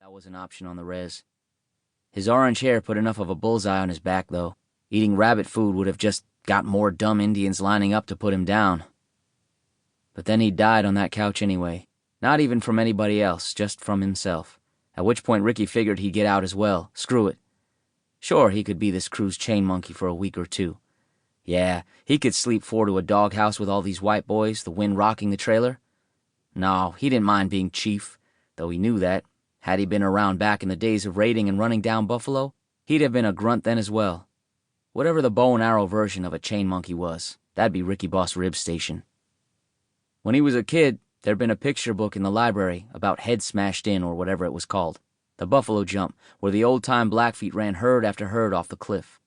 That was an option on the res. His orange hair put enough of a bullseye on his back, though. Eating rabbit food would have just got more dumb Indians lining up to put him down. But then he died on that couch anyway. Not even from anybody else, just from himself. At which point Ricky figured he'd get out as well. Screw it. Sure, he could be this crew's chain monkey for a week or two. Yeah, he could sleep 4 to a doghouse with all these white boys, the wind rocking the trailer. No, he didn't mind being chief, though he knew that. Had he been around back in the days of raiding and running down buffalo, he'd have been a grunt then as well. Whatever the bow and arrow version of a chain monkey was, that'd be Ricky Boss Rib's station. When he was a kid, there'd been a picture book in the library about Head Smashed In or whatever it was called. The buffalo jump, where the old-time Blackfeet ran herd after herd off the cliff.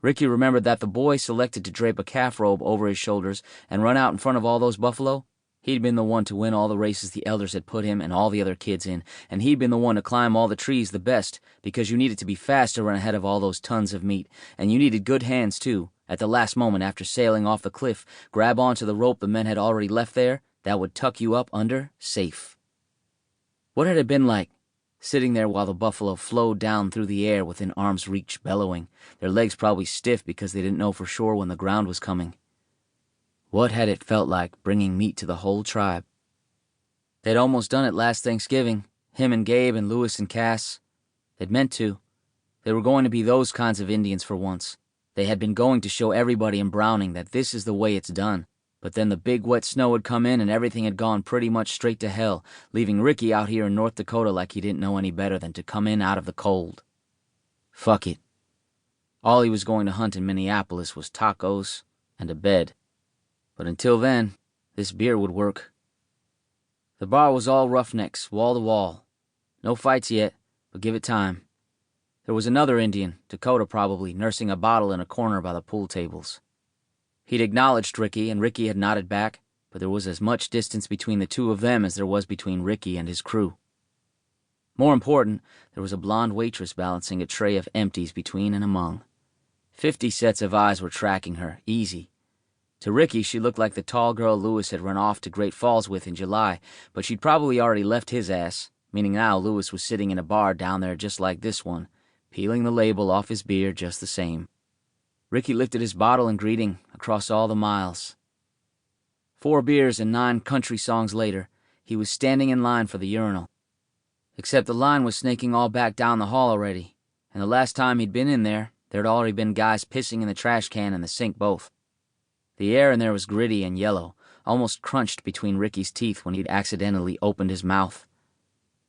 Ricky remembered that the boy selected to drape a calf robe over his shoulders and run out in front of all those buffalo. He'd been the one to win all the races the elders had put him and all the other kids in, and he'd been the one to climb all the trees the best, because you needed to be fast to run ahead of all those tons of meat, and you needed good hands too. At the last moment after sailing off the cliff, grab onto the rope the men had already left there, that would tuck you up under, safe. What had it been like, sitting there while the buffalo flowed down through the air within arm's reach, bellowing, their legs probably stiff because they didn't know for sure when the ground was coming? What had it felt like bringing meat to the whole tribe? They'd almost done it last Thanksgiving, him and Gabe and Lewis and Cass. They'd meant to. They were going to be those kinds of Indians for once. They had been going to show everybody in Browning that this is the way it's done. But then the big wet snow had come in and everything had gone pretty much straight to hell, leaving Ricky out here in North Dakota like he didn't know any better than to come in out of the cold. Fuck it. All he was going to hunt in Minneapolis was tacos and a bed. But until then, this beer would work. The bar was all roughnecks, wall to wall. No fights yet, but give it time. There was another Indian, Dakota probably, nursing a bottle in a corner by the pool tables. He'd acknowledged Ricky, and Ricky had nodded back, but there was as much distance between the two of them as there was between Ricky and his crew. More important, there was a blonde waitress balancing a tray of empties between and among. 50 sets of eyes were tracking her, easy. To Ricky, she looked like the tall girl Lewis had run off to Great Falls with in July, but she'd probably already left his ass, meaning now Lewis was sitting in a bar down there just like this one, peeling the label off his beer just the same. Ricky lifted his bottle in greeting across all the miles. 4 beers and 9 country songs later, he was standing in line for the urinal. Except the line was snaking all back down the hall already, and the last time he'd been in there'd already been guys pissing in the trash can and the sink both. The air in there was gritty and yellow, almost crunched between Ricky's teeth when he'd accidentally opened his mouth.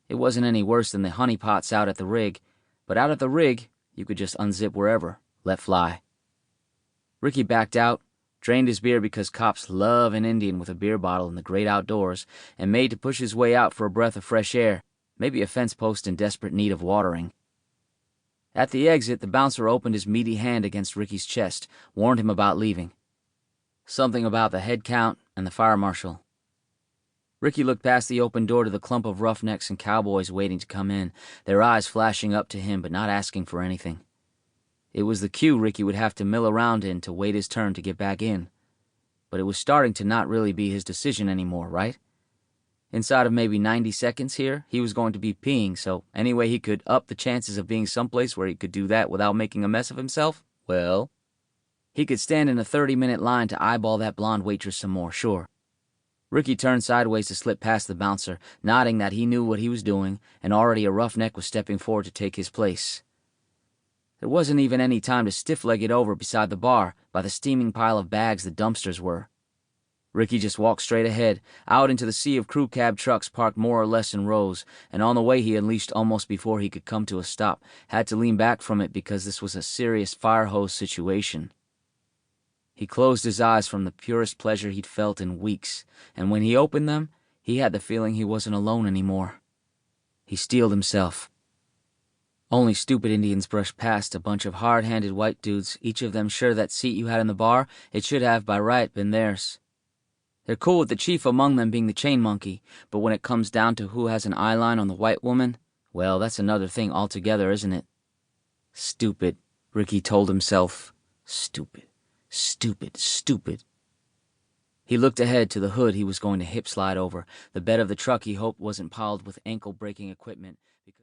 It wasn't any worse than the honeypots out at the rig, but out at the rig, you could just unzip wherever, let fly. Ricky backed out, drained his beer because cops love an Indian with a beer bottle in the great outdoors, and made to push his way out for a breath of fresh air, maybe a fence post in desperate need of watering. At the exit, the bouncer opened his meaty hand against Ricky's chest, warned him about leaving. Something about the head count and the fire marshal. Ricky looked past the open door to the clump of roughnecks and cowboys waiting to come in, their eyes flashing up to him but not asking for anything. It was the queue Ricky would have to mill around in to wait his turn to get back in. But it was starting to not really be his decision anymore, right? Inside of maybe 90 seconds here, he was going to be peeing, so any way he could up the chances of being someplace where he could do that without making a mess of himself, well, he could stand in a 30-minute line to eyeball that blonde waitress some more, sure. Ricky turned sideways to slip past the bouncer, nodding that he knew what he was doing, and already a roughneck was stepping forward to take his place. There wasn't even any time to stiff-leg it over beside the bar by the steaming pile of bags the dumpsters were. Ricky just walked straight ahead, out into the sea of crew cab trucks parked more or less in rows, and on the way he unleashed almost before he could come to a stop, had to lean back from it because this was a serious fire hose situation. He closed his eyes from the purest pleasure he'd felt in weeks, and when he opened them, he had the feeling he wasn't alone anymore. He steeled himself. Only stupid Indians brushed past a bunch of hard-handed white dudes, each of them sure that seat you had in the bar, it should have, by right, been theirs. They're cool with the chief among them being the chain monkey, but when it comes down to who has an eyeline on the white woman, well, that's another thing altogether, isn't it? Stupid, Ricky told himself. Stupid. Stupid, stupid. He looked ahead to the hood he was going to hip slide over, the bed of the truck he hoped wasn't piled with ankle-breaking equipment,